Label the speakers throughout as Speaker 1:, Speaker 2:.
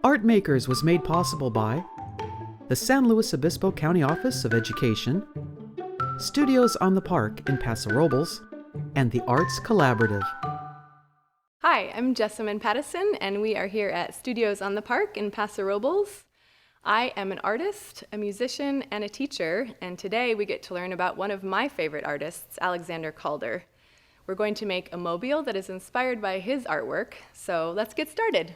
Speaker 1: Art Makers was made possible by the San Luis Obispo County Office of Education, Studios on the Park in Paso Robles, and the Arts Collaborative.
Speaker 2: Hi, I'm Jessamine Pattison, and we are here at Studios on the Park in Paso Robles. I am an artist, a musician, and a teacher, and today we get to learn about one of my favorite artists, Alexander Calder. We're going to make a mobile that is inspired by his artwork, so let's get started.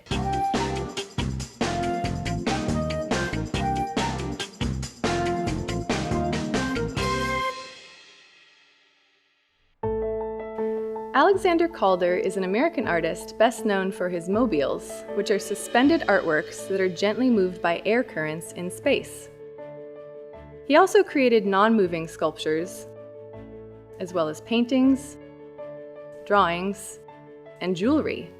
Speaker 2: Alexander Calder is an American artist best known for his mobiles, which are suspended artworks that are gently moved by air currents in space. He also created non-moving sculptures, as well as paintings, drawings, and jewelry.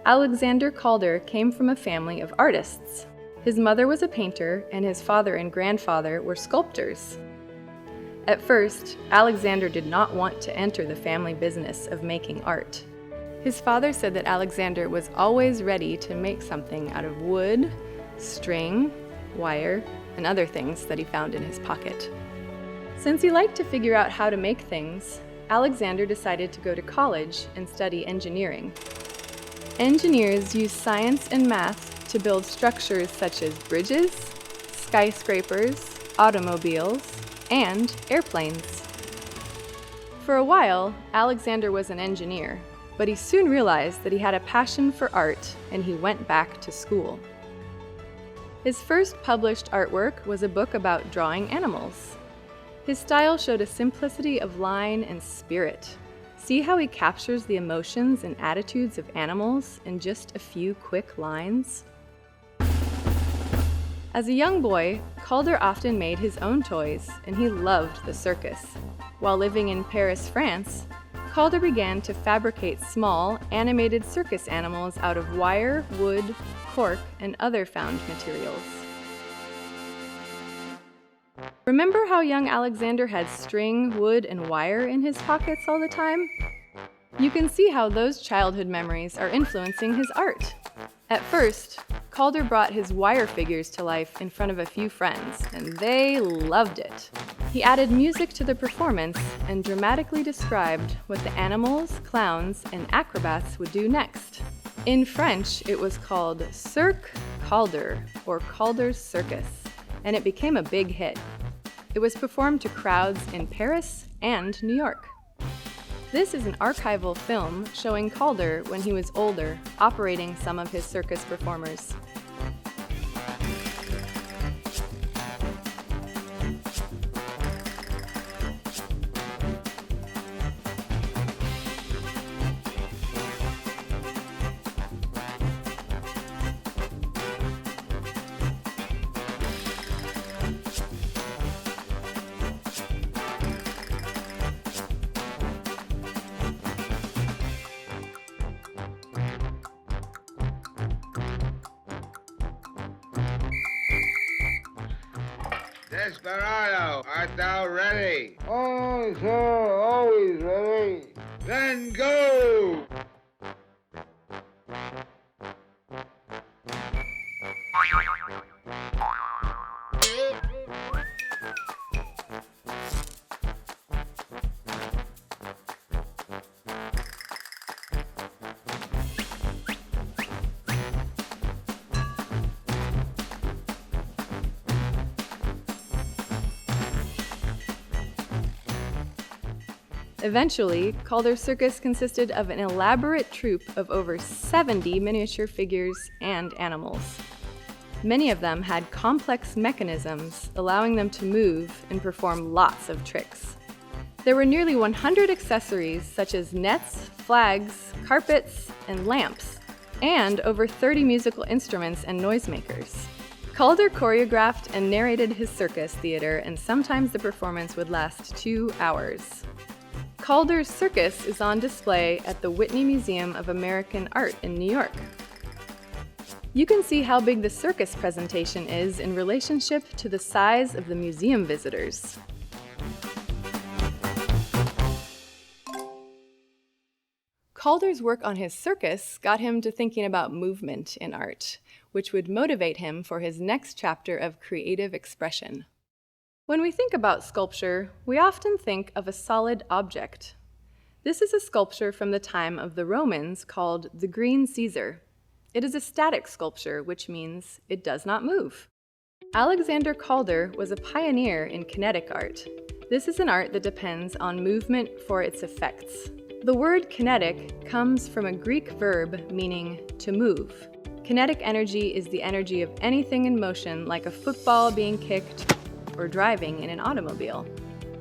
Speaker 2: Alexander Calder came from a family of artists. His mother was a painter, and his father and grandfather were sculptors. At first, Alexander did not want to enter the family business of making art. His father said that Alexander was always ready to make something out of wood, string, wire, and other things that he found in his pocket. Since he liked to figure out how to make things, Alexander decided to go to college and study engineering. Engineers use science and math to build structures such as bridges, skyscrapers, automobiles, and airplanes. For a while, Alexander was an engineer, but he soon realized that he had a passion for art, and he went back to school. His first published artwork was a book about drawing animals. His style showed a simplicity of line and spirit. See how he captures the emotions and attitudes of animals in just a few quick lines? As a young boy, Calder often made his own toys, and he loved the circus. While living in Paris, France, Calder began to fabricate small, animated circus animals out of wire, wood, cork, and other found materials. Remember how young Alexander had string, wood, and wire in his pockets all the time? You can see how those childhood memories are influencing his art. At first, Calder brought his wire figures to life in front of a few friends, and they loved it. He added music to the performance and dramatically described what the animals, clowns, and acrobats would do next. In French, it was called Cirque Calder, or Calder's Circus, and it became a big hit. It was performed to crowds in Paris and New York. This is an archival film showing Calder when he was older, operating some of his circus performers.
Speaker 3: Desperado, art thou ready?
Speaker 4: Oh, sir, always ready.
Speaker 3: Then go!
Speaker 2: Eventually, Calder's circus consisted of an elaborate troupe of over 70 miniature figures and animals. Many of them had complex mechanisms, allowing them to move and perform lots of tricks. There were nearly 100 accessories such as nets, flags, carpets, and lamps, and over 30 musical instruments and noisemakers. Calder choreographed and narrated his circus theater, and sometimes the performance would last 2 hours. Calder's circus is on display at the Whitney Museum of American Art in New York. You can see how big the circus presentation is in relationship to the size of the museum visitors. Calder's work on his circus got him to thinking about movement in art, which would motivate him for his next chapter of creative expression. When we think about sculpture, we often think of a solid object. This is a sculpture from the time of the Romans called the Green Caesar. It is a static sculpture, which means it does not move. Alexander Calder was a pioneer in kinetic art. This is an art that depends on movement for its effects. The word kinetic comes from a Greek verb meaning to move. Kinetic energy is the energy of anything in motion, like a football being kicked or driving in an automobile.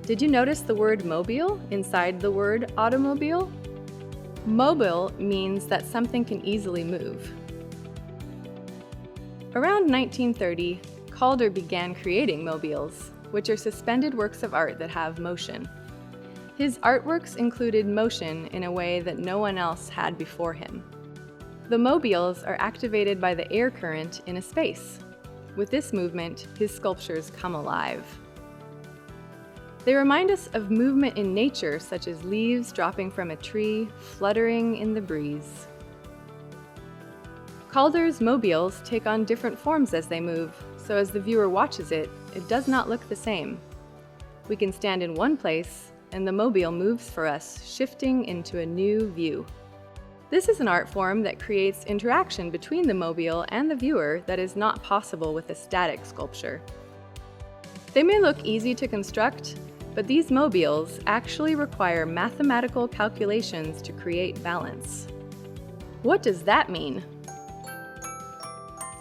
Speaker 2: Did you notice the word mobile inside the word automobile? Mobile means that something can easily move. Around 1930, Calder began creating mobiles, which are suspended works of art that have motion. His artworks included motion in a way that no one else had before him. The mobiles are activated by the air current in a space. With this movement, his sculptures come alive. They remind us of movement in nature, such as leaves dropping from a tree, fluttering in the breeze. Calder's mobiles take on different forms as they move, so as the viewer watches it, it does not look the same. We can stand in one place, and the mobile moves for us, shifting into a new view. This is an art form that creates interaction between the mobile and the viewer that is not possible with a static sculpture. They may look easy to construct, but these mobiles actually require mathematical calculations to create balance. What does that mean?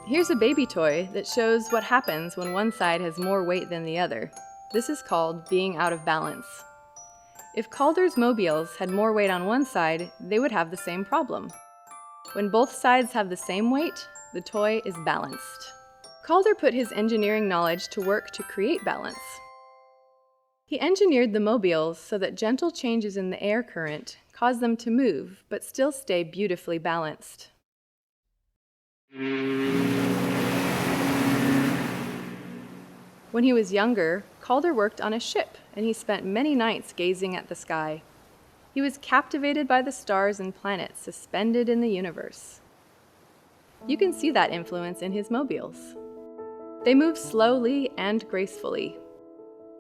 Speaker 2: Here's a baby toy that shows what happens when one side has more weight than the other. This is called being out of balance. If Calder's mobiles had more weight on one side, they would have the same problem. When both sides have the same weight, the toy is balanced. Calder put his engineering knowledge to work to create balance. He engineered the mobiles so that gentle changes in the air current cause them to move, but still stay beautifully balanced. When he was younger, Calder worked on a ship, and he spent many nights gazing at the sky. He was captivated by the stars and planets suspended in the universe. You can see that influence in his mobiles. They move slowly and gracefully.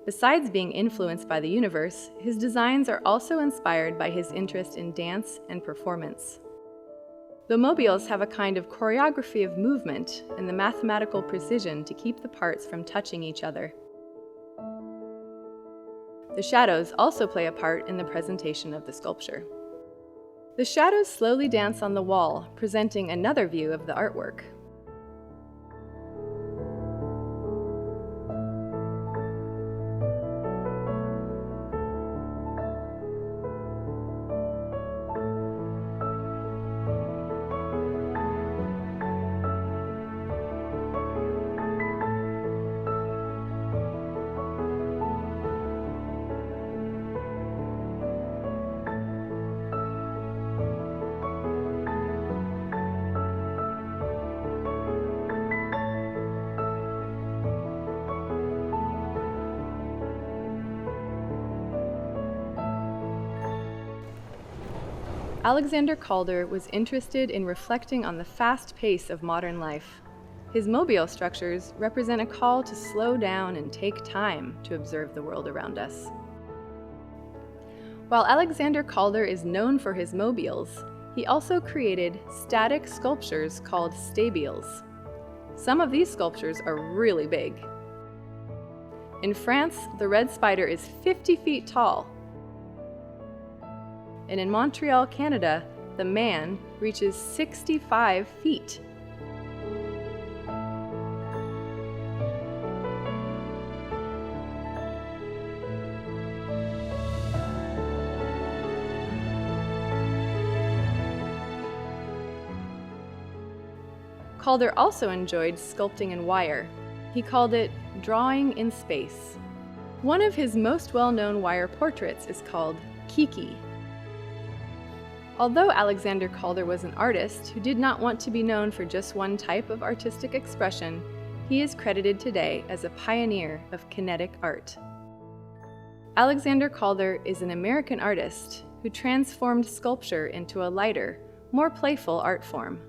Speaker 2: Besides being influenced by the universe, his designs are also inspired by his interest in dance and performance. The mobiles have a kind of choreography of movement and the mathematical precision to keep the parts from touching each other. The shadows also play a part in the presentation of the sculpture. The shadows slowly dance on the wall, presenting another view of the artwork. Alexander Calder was interested in reflecting on the fast pace of modern life. His mobile structures represent a call to slow down and take time to observe the world around us. While Alexander Calder is known for his mobiles, he also created static sculptures called stabiles. Some of these sculptures are really big. In France, the red spider is 50 feet tall. And in Montreal, Canada, the man reaches 65 feet. Calder also enjoyed sculpting in wire. He called it drawing in space. One of his most well-known wire portraits is called Kiki. Although Alexander Calder was an artist who did not want to be known for just one type of artistic expression, he is credited today as a pioneer of kinetic art. Alexander Calder is an American artist, who transformed sculpture into a lighter, more playful art form.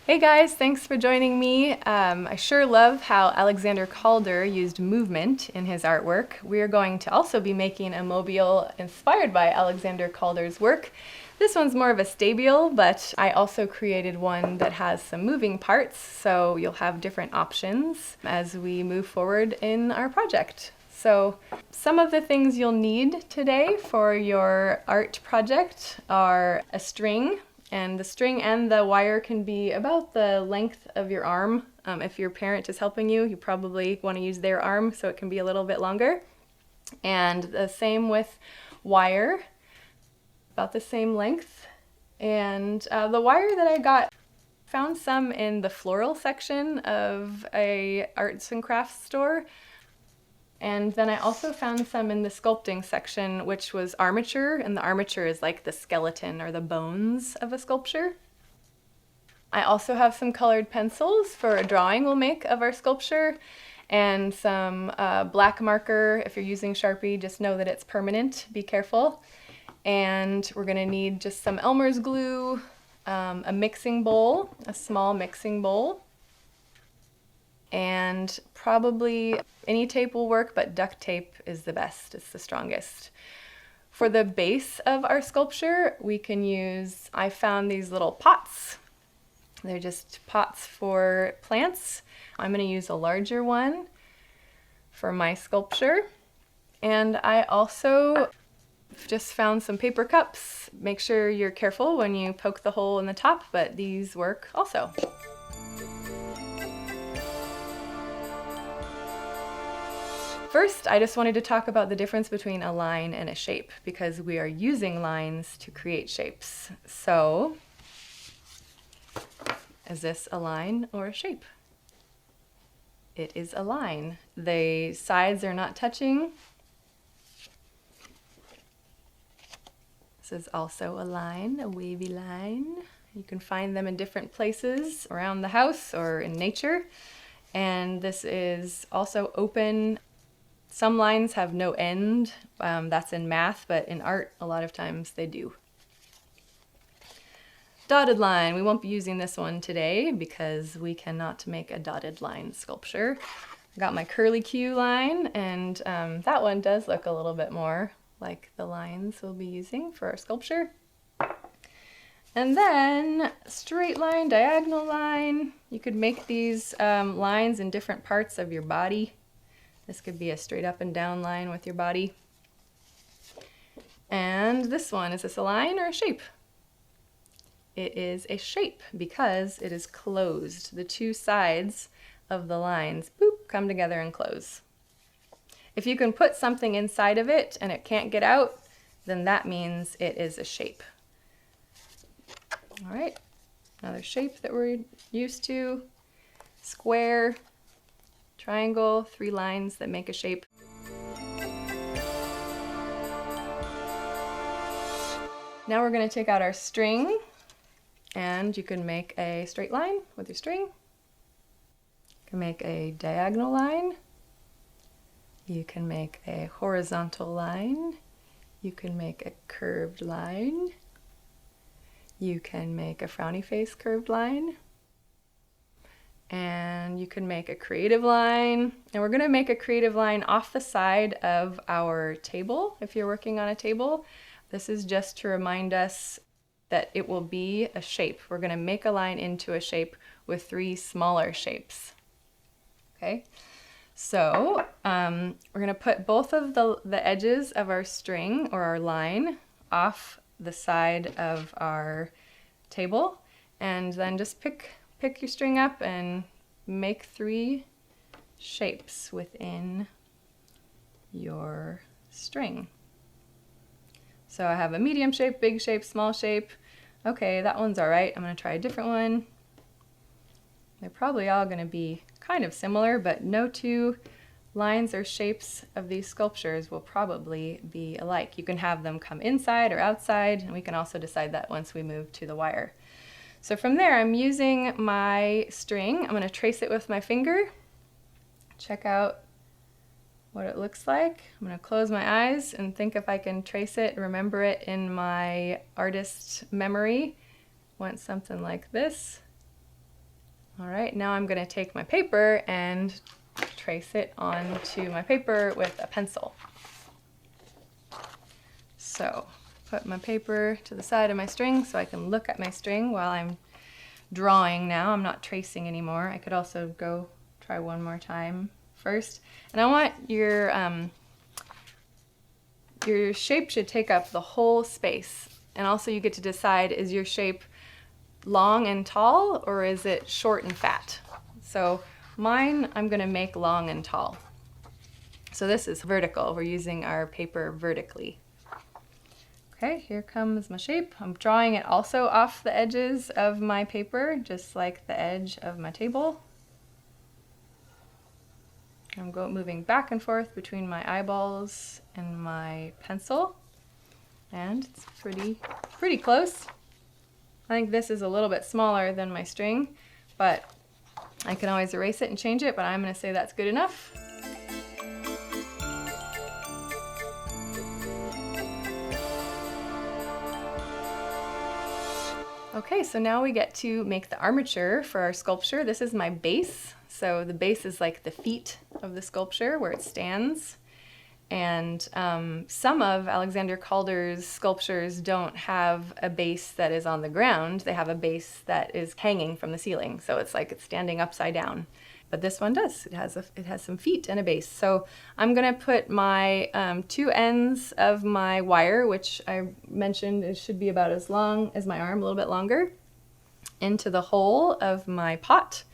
Speaker 2: Hey guys, thanks for joining me. I sure love how Alexander Calder used movement in his artwork. We are going to also be making a mobile inspired by Alexander Calder's work. This one's more of a stabile, but I also created one that has some moving parts, so you'll have different options as we move forward in our project. So some of the things you'll need today for your art project are a string. And the string and the wire can be about the length of your arm. If your parent is helping you, you probably want to use their arm, so it can be a little bit longer. And the same with wire, about the same length. And the wire that I found some in the floral section of a arts and crafts store. And then I also found some in the sculpting section, which was armature, and the armature is like the skeleton or the bones of a sculpture. I also have some colored pencils for a drawing we'll make of our sculpture, and some black marker. If you're using Sharpie, just know that it's permanent, be careful. And we're gonna need just some Elmer's glue, a mixing bowl, a small mixing bowl, and probably any tape will work, but duct tape is the best, it's the strongest. For the base of our sculpture, we can use, I found these little pots. They're just pots for plants. I'm gonna use a larger one for my sculpture. And I also just found some paper cups. Make sure you're careful when you poke the hole in the top, but these work also. First, I just wanted to talk about the difference between a line and a shape, because we are using lines to create shapes. So, is this a line or a shape? It is a line. The sides are not touching. This is also a line, a wavy line. You can find them in different places around the house or in nature. And this is also open. Some lines have no end, that's in math, but in art, a lot of times they do. Dotted line, we won't be using this one today because we cannot make a dotted line sculpture. I got my curly Q line, and that one does look a little bit more like the lines we'll be using for our sculpture. And then straight line, diagonal line. You could make these lines in different parts of your body. This could be a straight up and down line with your body. And this one, is this a line or a shape? It is a shape because it is closed. The two sides of the lines, boop, come together and close. If you can put something inside of it and it can't get out, then that means it is a shape. All right, another shape that we're used to, square, triangle, three lines that make a shape. Now we're going to take out our string, and you can make a straight line with your string. You can make a diagonal line. You can make a horizontal line. You can make a curved line. You can make a frowny face curved line. And you can make a creative line. And we're gonna make a creative line off the side of our table. If you're working on a table, this is just to remind us that it will be a shape. We're gonna make a line into a shape with three smaller shapes. Okay, so we're gonna put both of the edges of our string or our line off the side of our table, and then just pick your string up and make three shapes within your string. So I have a medium shape, big shape, small shape. Okay, that one's all right. I'm gonna try a different one. They're probably all gonna be kind of similar, but no two lines or shapes of these sculptures will probably be alike. You can have them come inside or outside, and we can also decide that once we move to the wire. So from there, I'm using my string. I'm going to trace it with my finger. Check out what it looks like. I'm going to close my eyes and think if I can trace it, remember it in my artist memory. Want something like this. All right, now I'm going to take my paper and trace it onto my paper with a pencil. So put my paper to the side of my string so I can look at my string while I'm drawing now. I'm not tracing anymore. I could also go try one more time first. And I want your shape should take up the whole space. And also you get to decide, is your shape long and tall or is it short and fat? So mine, I'm going to make long and tall. So this is vertical. We're using our paper vertically. Okay, here comes my shape. I'm drawing it also off the edges of my paper, just like the edge of my table. I'm moving back and forth between my eyeballs and my pencil. And it's pretty close. I think this is a little bit smaller than my string, but I can always erase it and change it, but I'm going to say that's good enough. Okay, so now we get to make the armature for our sculpture. This is my base. So the base is like the feet of the sculpture where it stands. And some of Alexander Calder's sculptures don't have a base that is on the ground. They have a base that is hanging from the ceiling. So it's like it's standing upside down. But this one does. It has some feet and a base. So I'm going to put my two ends of my wire, which I mentioned it should be about as long as my arm, a little bit longer, into the hole of my pot.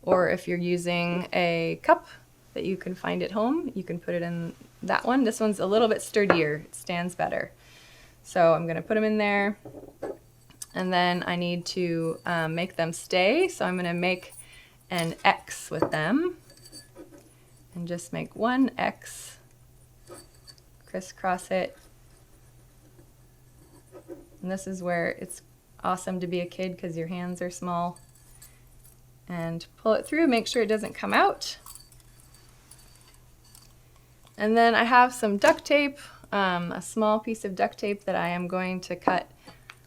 Speaker 2: Or if you're using a cup that you can find at home, you can put it in that one. This one's a little bit sturdier. It stands better. So I'm going to put them in there. And then I need to make them stay. So I'm going to make an X with them. And just make one X. Crisscross it. And this is where it's awesome to be a kid because your hands are small. And pull it through, make sure it doesn't come out. And then I have some duct tape, a small piece of duct tape that I am going to cut.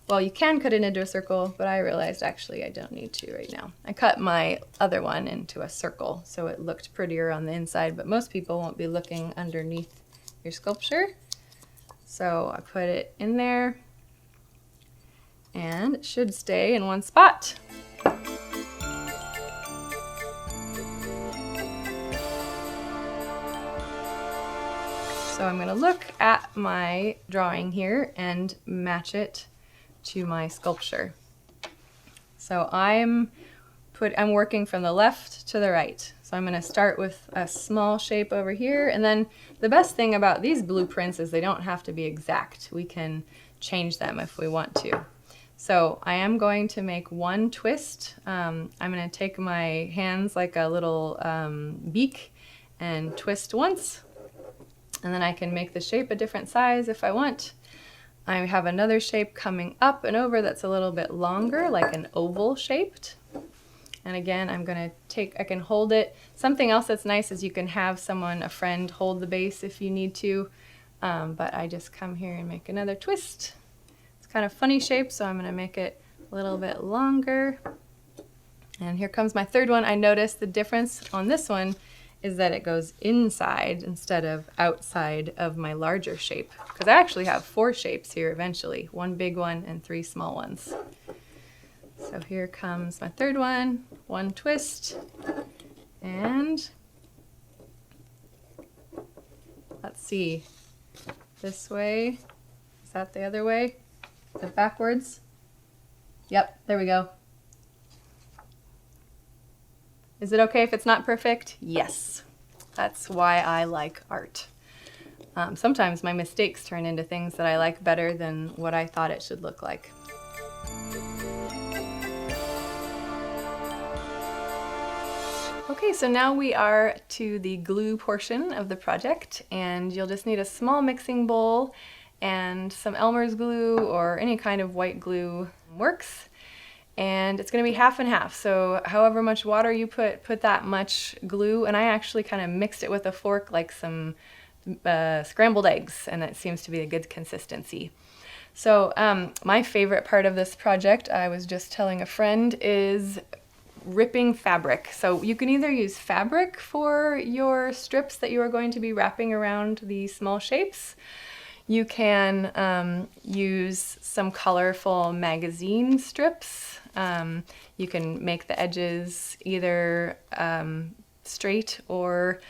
Speaker 2: Well, you can cut it into a circle, but I realized actually I don't need to right now. I cut my other one into a circle so it looked prettier on the inside, but most people won't be looking underneath your sculpture. So I put it in there and it should stay in one spot. So I'm going to look at my drawing here and match it to my sculpture. So I'm working from the left to the right. So I'm going to start with a small shape over here, and then the best thing about these blueprints is they don't have to be exact. We can change them if we want to. So I am going to make one twist. I'm going to take my hands like a little beak and twist once. And then I can make the shape a different size if I want. I have another shape coming up and over that's a little bit longer, like an oval shaped. And again, I can hold it. Something else that's nice is you can have a friend hold the base if you need to. But I just come here and make another twist. It's kind of funny shape, so I'm going to make it a little bit longer. And here comes my third one. I noticed the difference on this one is that it goes inside instead of outside of my larger shape. Because I actually have 4 shapes here eventually. 1 big one and 3 small ones. So here comes my third one. One twist. And let's see. This way. Is that the other way? Is it backwards? Yep, there we go. Is it okay if it's not perfect? Yes. That's why I like art. Sometimes my mistakes turn into things that I like better than what I thought it should look like. Okay, so now we are to the glue portion of the project, and you'll just need a small mixing bowl and some Elmer's glue or any kind of white glue works. and it's going to be half and half. So however much water you put that much glue. And I actually kind of mixed it with a fork like some scrambled eggs, and that seems to be a good consistency. So my favorite part of this project, I was just telling a friend, is ripping fabric. So you can either use fabric for your strips that you are going to be wrapping around the small shapes. You can use some colorful magazine strips. You can make the edges either straight or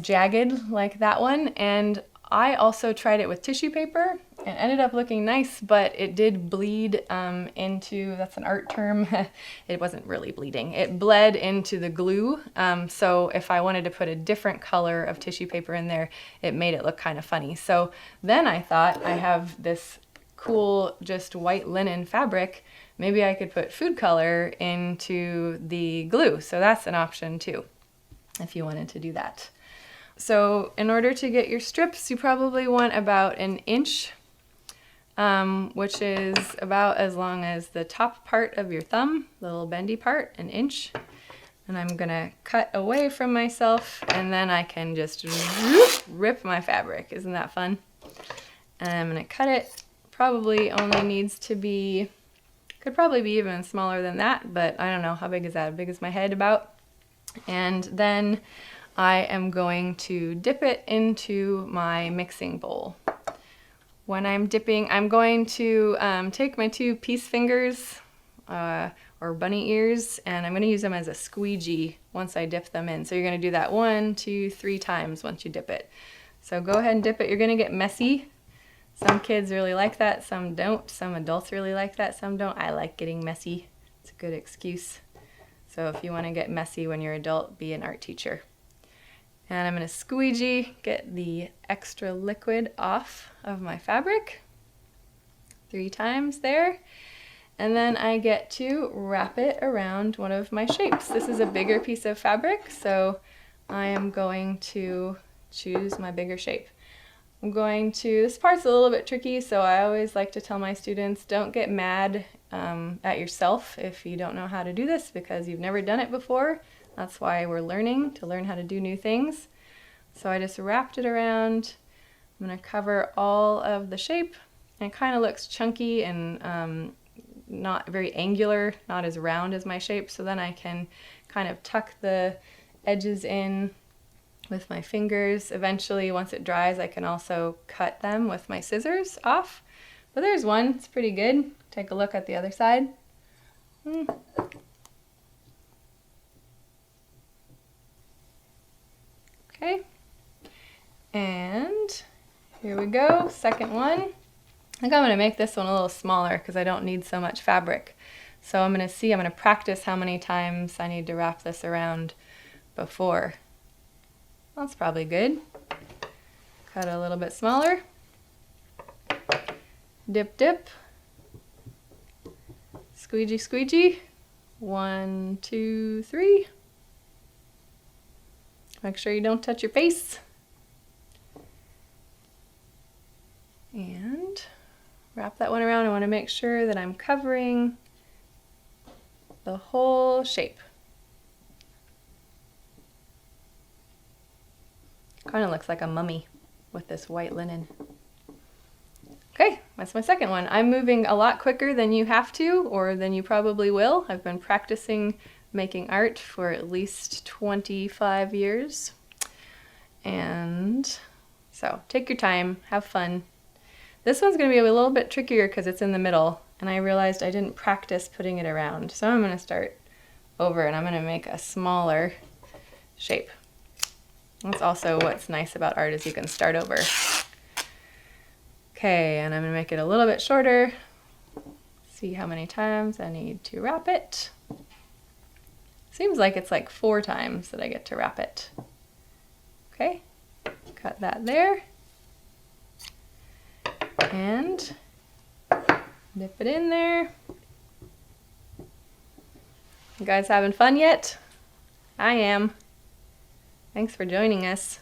Speaker 2: jagged like that one. And I also tried it with tissue paper and ended up looking nice, but it did bleed into, that's an art term, it wasn't really bleeding. It bled into the glue. So if I wanted to put a different color of tissue paper in there, it made it look kind of funny. So then I thought, I have this cool just white linen fabric, maybe I could put food color into the glue. So that's an option too, if you wanted to do that. So in order to get your strips, you probably want about an inch, which is about as long as the top part of your thumb, the little bendy part, an inch. And I'm gonna cut away from myself, and then I can just rip my fabric. Isn't that fun? And I'm gonna cut it. Probably only needs to be, could probably be even smaller than that, but I don't know, how big is that? How big is my head about? And then I am going to dip it into my mixing bowl. When I'm dipping, I'm going to take my 2 peace fingers or bunny ears, and I'm going to use them as a squeegee once I dip them in. So you're going to do that 1, 2, 3 times once you dip it. So go ahead and dip it. You're going to get messy. Some kids really like that, some don't. Some adults really like that, some don't. I like getting messy. It's a good excuse. So if you want to get messy when you're an adult, be an art teacher. And I'm going to squeegee, get the extra liquid off of my fabric 3 times there. And then I get to wrap it around one of my shapes. This is a bigger piece of fabric, so I am going to choose my bigger shape. I'm going to, this part's a little bit tricky, so I always like to tell my students, don't get mad at yourself if you don't know how to do this because you've never done it before. That's why we're learning, to learn how to do new things. So I just wrapped it around. I'm going to cover all of the shape. And it kind of looks chunky and not very angular, not as round as my shape. So then I can kind of tuck the edges in with my fingers. Eventually, once it dries, I can also cut them with my scissors off. But there's one, it's pretty good. Take a look at the other side. Okay, and here we go, second one. I think I'm going to make this one a little smaller because I don't need so much fabric. So I'm going to practice how many times I need to wrap this around before. That's probably good. Cut it a little bit smaller. Dip, dip. Squeegee, squeegee. 1, 2, 3. Make sure you don't touch your face. And wrap that one around. I want to make sure that I'm covering the whole shape. Kind of looks like a mummy with this white linen. Okay, that's my second one. I'm moving a lot quicker than you have to, or than you probably will. I've been practicing making art for at least 25 years. And so take your time, have fun. This one's going to be a little bit trickier because it's in the middle, and I realized I didn't practice putting it around. So I'm going to start over, and I'm going to make a smaller shape. That's also what's nice about art, is you can start over. Okay, and I'm going to make it a little bit shorter. See how many times I need to wrap it. Seems like it's like 4 times that I get to wrap it. Okay, cut that there. And dip it in there. You guys having fun yet? I am. Thanks for joining us.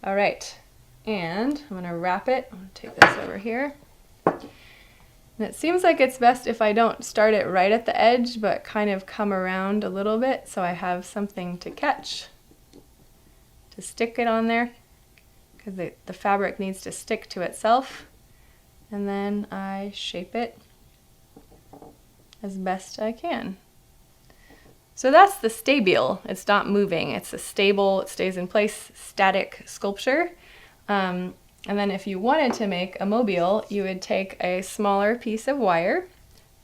Speaker 2: All right, and I'm gonna wrap it. I'm gonna take this over here. And it seems like it's best if I don't start it right at the edge, but kind of come around a little bit so I have something to catch, to stick it on there, because the fabric needs to stick to itself. And then I shape it as best I can. So that's the stabile. It's not moving. It's a stable, it stays in place, static sculpture. And then if you wanted to make a mobile, you would take a smaller piece of wire.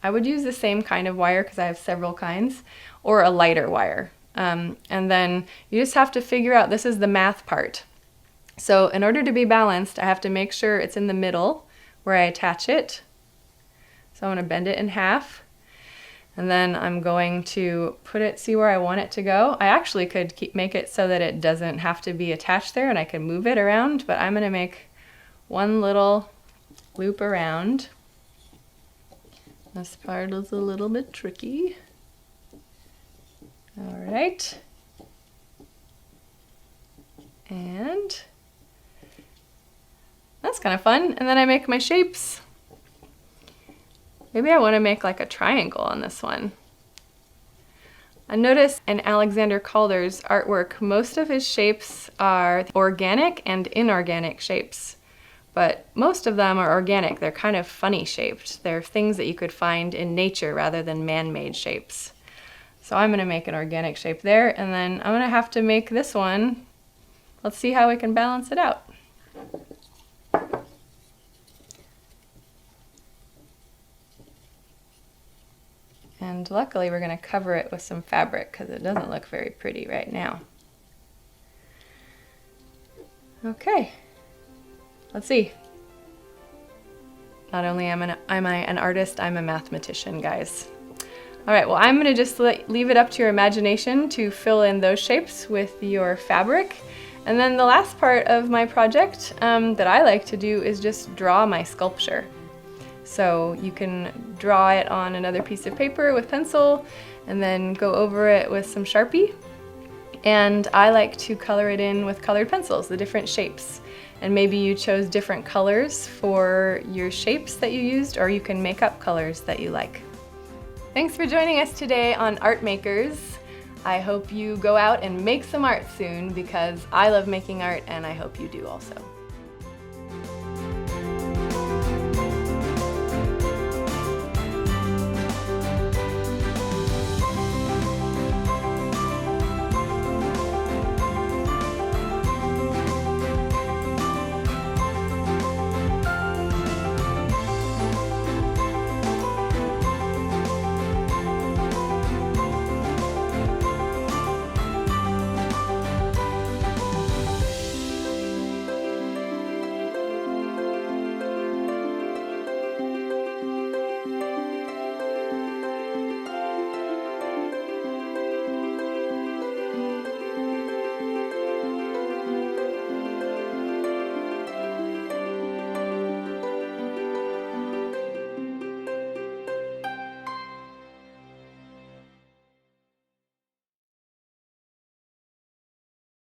Speaker 2: I would use the same kind of wire because I have several kinds, or a lighter wire. And then you just have to figure out, this is the math part. So in order to be balanced, I have to make sure it's in the middle where I attach it. So I'm going to bend it in half. And then I'm going to put it, see where I want it to go. I actually could make it so that it doesn't have to be attached there and I can move it around, but I'm going to make one little loop around. This part is a little bit tricky. All right. And that's kind of fun. And then I make my shapes. Maybe I want to make like a triangle on this one. I noticed in Alexander Calder's artwork, most of his shapes are organic and inorganic shapes, but most of them are organic. They're kind of funny shaped. They're things that you could find in nature rather than man-made shapes. So I'm going to make an organic shape there, and then I'm going to have to make this one. Let's see how we can balance it out. And luckily we're going to cover it with some fabric because it doesn't look very pretty right now. Okay, let's see. Not only am I an artist, I'm a mathematician, guys. All right, well, I'm going to just leave it up to your imagination to fill in those shapes with your fabric. And then the last part of my project that I like to do is just draw my sculpture. So you can draw it on another piece of paper with pencil and then go over it with some Sharpie. And I like to color it in with colored pencils, the different shapes. And maybe you chose different colors for your shapes that you used, or you can make up colors that you like. Thanks for joining us today on Art Makers. I hope you go out and make some art soon because I love making art and I hope you do also.